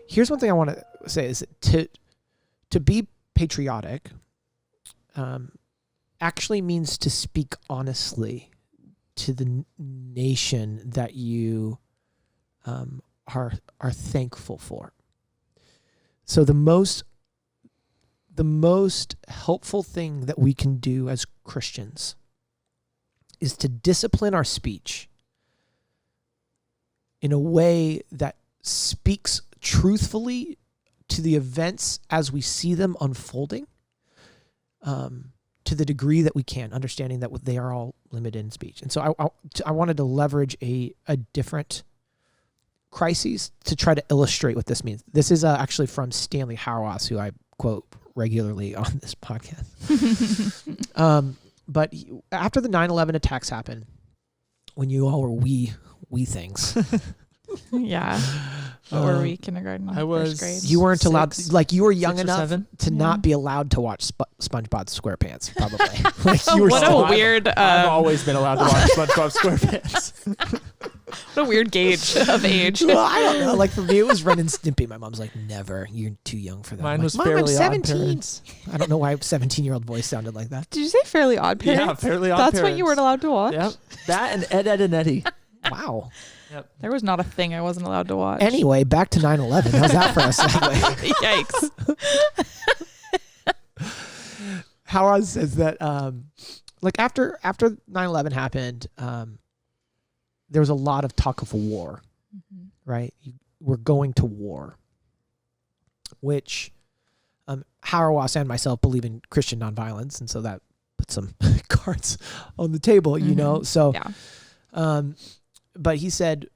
Here's one thing I want to say is to be patriotic actually means to speak honestly to the nation that you are thankful for. So the most helpful thing that we can do as Christians is to discipline our speech in a way that speaks truthfully to the events as we see them unfolding, to the degree that we can, understanding that they are all limited in speech. And so I wanted to leverage a different crises to try to illustrate what this means. This is actually from Stanley Hauerwas, who I quote regularly on this podcast. But after the 9/11 attacks happened, when you all were wee things. Yeah. What were we, kindergarten? I was first grade? You weren't allowed, like you were young 6 or enough 7? to not be allowed to watch SpongeBob SquarePants, probably. Like you were What still, a weird... I've always been allowed to watch SpongeBob SquarePants. What a weird gauge of age. Well, I don't know. Like for me, it was Ren and Stimpy. My mom's like, never. You're too young for that. Mine I'm was like, Mom, I'm Fairly Odd 17. Parents. I don't know why a 17-year-old voice sounded like that. Did you say Fairly Odd Parents? Yeah, Fairly Odd That's Parents. what you weren't allowed to watch? Yep. That and Ed, Ed, and Eddie. Wow. Yep. There was not a thing I wasn't allowed to watch. Anyway, back to 9/11. How's that for a segue? Yikes. Howard says that, like after 9/11 happened, there was a lot of talk of war, right? We're going to war, which Hauerwas and myself believe in Christian nonviolence, and so that puts some cards on the table, you know. So, Yeah. But he said,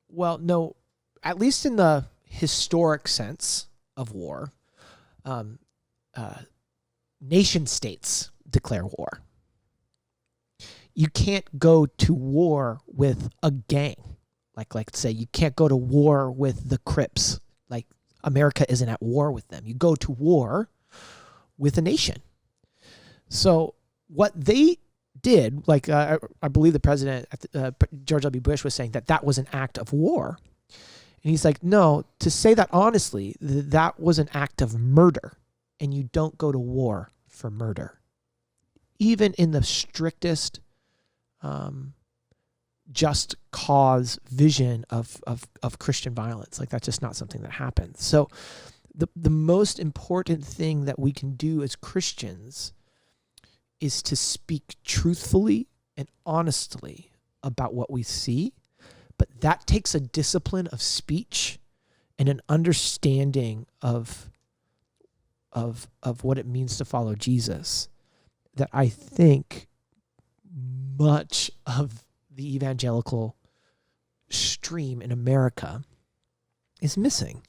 well, no, at least in the historic sense of war, nation states declare war. You can't go to war with a gang. Like say you can't go to war with the Crips. Like America isn't at war with them. You go to war with a nation. So what they did, like I believe the president, George W. Bush, was saying that was an act of war. And he's like, no, to say that honestly, that was an act of murder. And you don't go to war for murder. Even in the strictest just cause vision of Christian violence. Like that's just not something that happens. So the most important thing that we can do as Christians is to speak truthfully and honestly about what we see, but that takes a discipline of speech and an understanding of what it means to follow Jesus that I think much of the evangelical stream in America is missing.